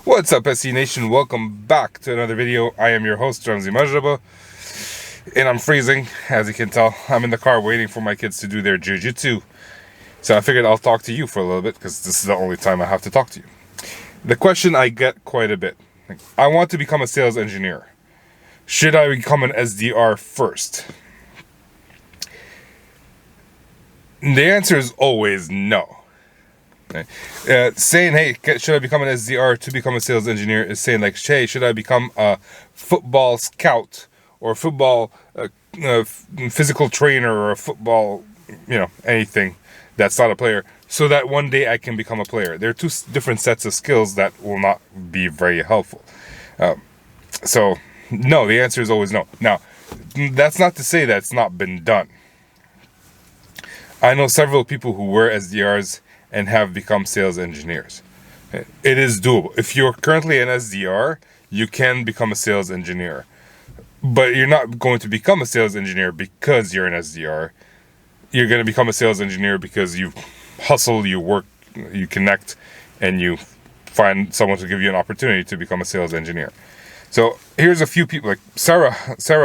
What's up, SC Nation? Welcome back to another video. I am your host, Ramzi Majraba, and I'm freezing, as you can tell. I'm in the car waiting for my kids to do their jiu-jitsu. So I figured I'll talk to you for a little bit, because this is the only time I have to talk to you. The question I get quite a bit. I want to become a sales engineer. Should I become an SDR first? The answer is always no. Saying, hey, should I become an SDR to become a sales engineer is saying like, hey, should I become a football scout or football physical trainer or a football, anything that's not a player, so that one day I can become a player. There are two different sets of skills that will not be very helpful. So, no, the answer is always no. Now, that's not to say that it's not been done. I know several people who were SDRs and have become sales engineers. It is doable. If you're currently an SDR, you can become a sales engineer. But you're not going to become a sales engineer because you're an SDR. You're going to become a sales engineer because you hustle, you work, you connect, and you find someone to give you an opportunity to become a sales engineer. So here's a few people, like Sarah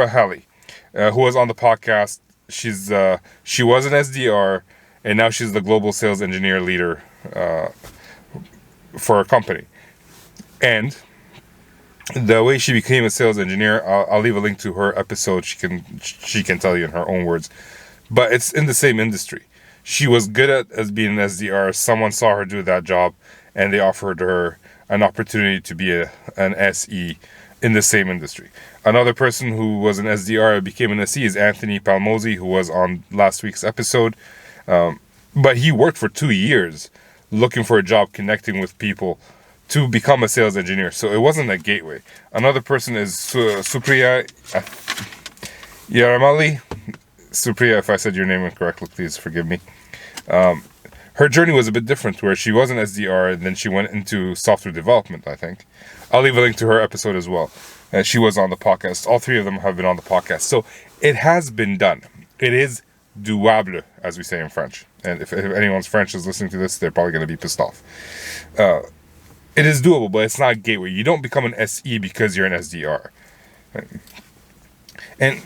Halley, who was on the podcast. She was an SDR, and now she's the global sales engineer leader for a company. And the way she became a sales engineer, I'll leave a link to her episode. She can tell you in her own words. But it's in the same industry. She was good as being an SDR. Someone saw her do that job, and they offered her an opportunity to be an SE in the same industry. Another person who was an SDR and became an SE is Anthony Palmozzi, who was on last week's episode. But he worked for 2 years looking for a job, connecting with people to become a sales engineer. So it wasn't a gateway. Another person is Supriya Yaramali. Supriya, if I said your name incorrectly, please forgive me. Her journey was a bit different, where she was an SDR and then she went into software development, I think. I'll leave a link to her episode as well. She was on the podcast. All three of them have been on the podcast. So it has been done. It is doable, as we say in French. And if anyone's French is listening to this, they're probably going to be pissed off. It is doable, but it's not a gateway. You don't become an SE because you're an SDR. And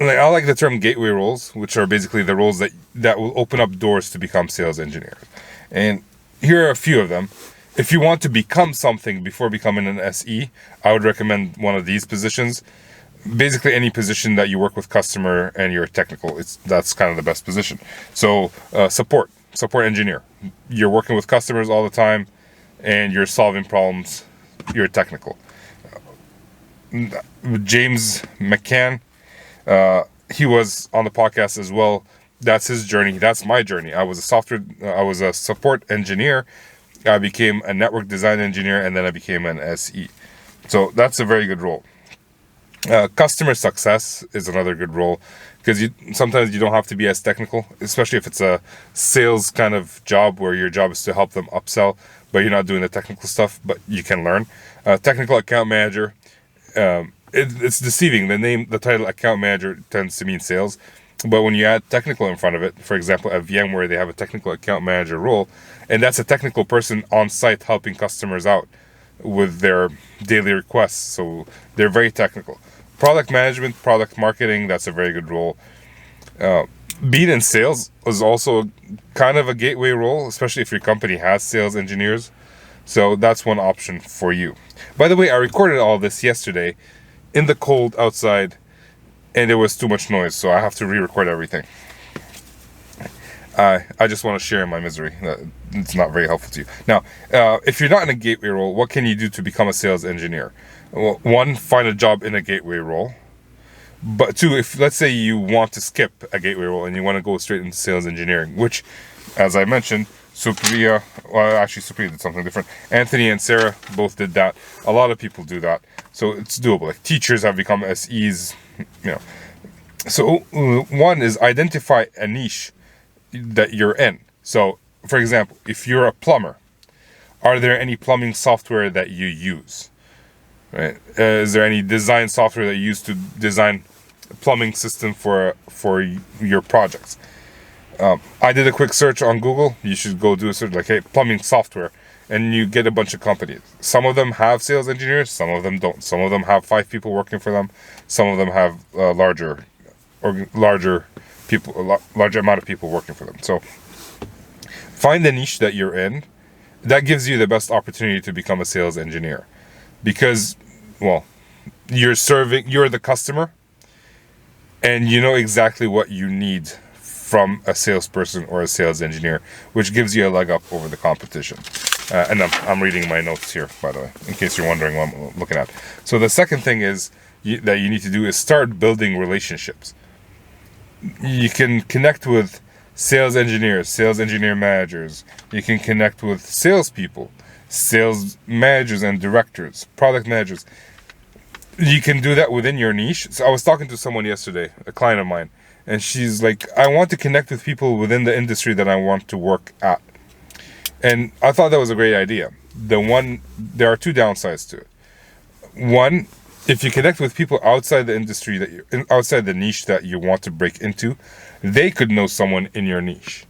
I like the term gateway roles, which are basically the roles that will open up doors to become sales engineers. And here are a few of them. If you want to become something before becoming an SE, I would recommend one of these positions. Basically, any position that you work with customer and you're technical, that's kind of the best position. So, support engineer. You're working with customers all the time, and you're solving problems. You're technical. James McCann, he was on the podcast as well. That's his journey. That's my journey. I was a support engineer. I became a network design engineer, and then I became an SE. So that's a very good role. Customer success is another good role, because sometimes you don't have to be as technical, especially if it's a sales kind of job where your job is to help them upsell, but you're not doing the technical stuff, but you can learn. Technical account manager, it's deceiving. The title account manager tends to mean sales, but when you add technical in front of it, for example, at VMware, they have a technical account manager role, and that's a technical person on site helping customers out with their daily requests. So they're very technical. Product management, product marketing, that's a very good role. Being in sales is also kind of a gateway role, especially if your company has sales engineers. So that's one option for you. By the way, I recorded all this yesterday in the cold outside, and there was too much noise, so I have to re-record everything. I just want to share my misery. It's not very helpful to you. Now, if you're not in a gateway role, what can you do to become a sales engineer? Well, one, find a job in a gateway role. But two, if let's say you want to skip a gateway role and you want to go straight into sales engineering, which, as I mentioned, Supriya did something different. Anthony and Sarah both did that. A lot of people do that. So it's doable. Like teachers have become SEs, So one is identify a niche that you're in. So, for example, if you're a plumber, are there any plumbing software that you use? Right? Is there any design software that you use to design a plumbing system for your projects? I did a quick search on Google. You should go do a search like, hey, plumbing software. and you get a bunch of companies. Some of them have sales engineers, some of them don't. Some of them have 5 people working for them. Some of them have larger people, larger amount of people working for them. So find the niche that you're in. That gives you the best opportunity to become a sales engineer, because, well, you're the customer, and you know exactly what you need from a salesperson or a sales engineer, which gives you a leg up over the competition. And I'm reading my notes here, by the way, in case you're wondering what I'm looking at. So the second thing is that you need to do is start building relationships. You can connect with sales engineers, sales engineer managers. You can connect with salespeople, sales managers and directors, product managers. You can do that within your niche. So I was talking to someone yesterday, a client of mine, and she's like, I want to connect with people within the industry that I want to work at. And I thought that was a great idea. There are 2 downsides to it. One, if you connect with people outside the industry outside the niche that you want to break into, they could know someone in your niche.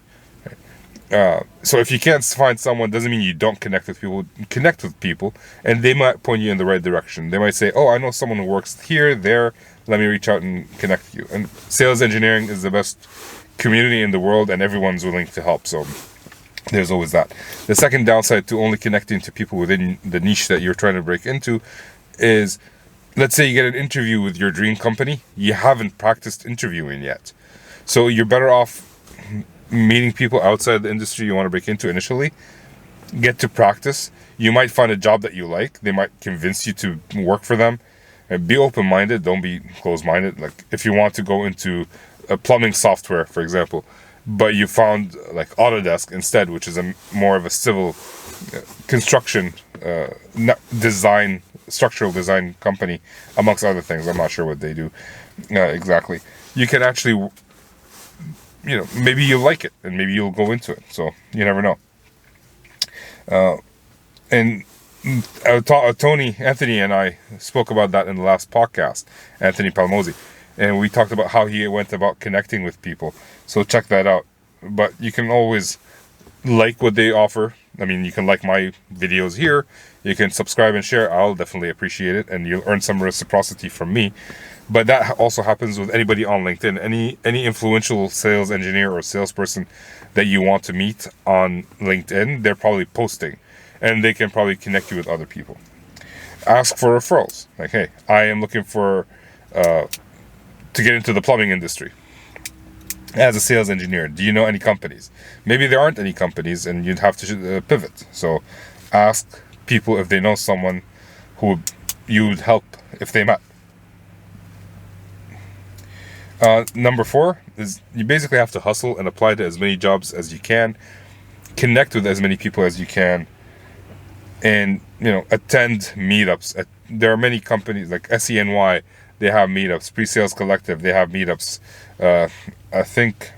So if you can't find someone, doesn't mean you don't connect with people. Connect with people, and they might point you in the right direction. They might say, oh, I know someone who works here, there, let me reach out and connect you. And sales engineering is the best community in the world, and everyone's willing to help. So there's always that. The second downside to only connecting to people within the niche that you're trying to break into is, let's say you get an interview with your dream company, you haven't practiced interviewing yet. So you're better off meeting people outside the industry you want to break into initially. Get to practice. You might find a job that you like. They might convince you to work for them. And be open-minded. Don't be closed-minded. Like, if you want to go into a plumbing software, for example, but you found like Autodesk instead, which is more of a civil construction design, structural design company, amongst other things. I'm not sure what they do exactly. You can actually, maybe you like it, and maybe you'll go into it. So you never know. And Anthony and I spoke about that in the last podcast, Anthony Palmozzi, and we talked about how he went about connecting with people. So check that out. But you can always like what they offer. I mean, you can like my videos here. You can subscribe and share. I'll definitely appreciate it, and you'll earn some reciprocity from me. But that also happens with anybody on LinkedIn. Any influential sales engineer or salesperson that you want to meet on LinkedIn, they're probably posting, and they can probably connect you with other people. Ask for referrals. Like, hey, I am looking for to get into the plumbing industry as a sales engineer. Do you know any companies? Maybe there aren't any companies, and you'd have to pivot. So ask people if they know someone who you would help if they met. Number 4 is you basically have to hustle and apply to as many jobs as you can, connect with as many people as you can, and attend meetups. There are many companies like SENY, they have meetups. Pre-Sales Collective, they have meetups. I think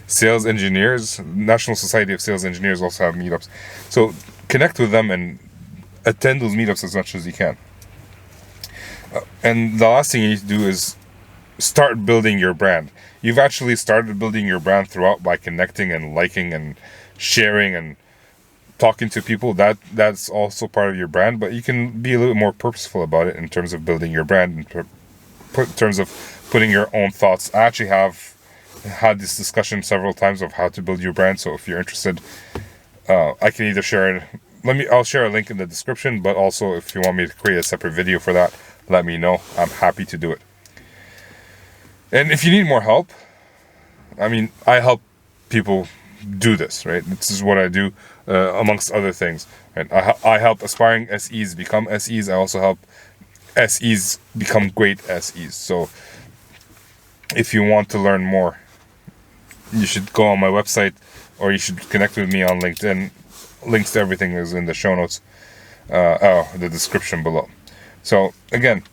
Sales Engineers, National Society of Sales Engineers also have meetups. So connect with them and attend those meetups as much as you can. And the last thing you need to do is start building your brand. You've actually started building your brand throughout by connecting and liking and sharing and talking to people. That's also part of your brand, but you can be a little bit more purposeful about it in terms of building your brand, in terms of putting your own thoughts. I actually have had this discussion several times of how to build your brand, so if you're interested, I can either share it. I'll share a link in the description, but also if you want me to create a separate video for that, let me know. I'm happy to do it. And if you need more help, I help people do this, right? This is what I do, amongst other things. Right? I help aspiring SEs become SEs. I also help SEs become great SEs. So if you want to learn more, you should go on my website, or you should connect with me on LinkedIn. Links to everything is in the show notes, the description below. So again,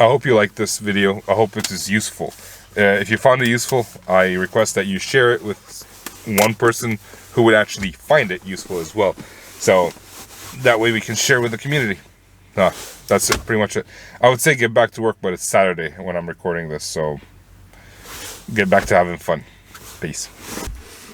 I hope you like this video. I hope it is useful. If you found it useful, I request that you share it with one person who would actually find it useful as well. So that way we can share with the community. That's it, pretty much it. I would say get back to work, but it's Saturday when I'm recording this, so get back to having fun. Peace.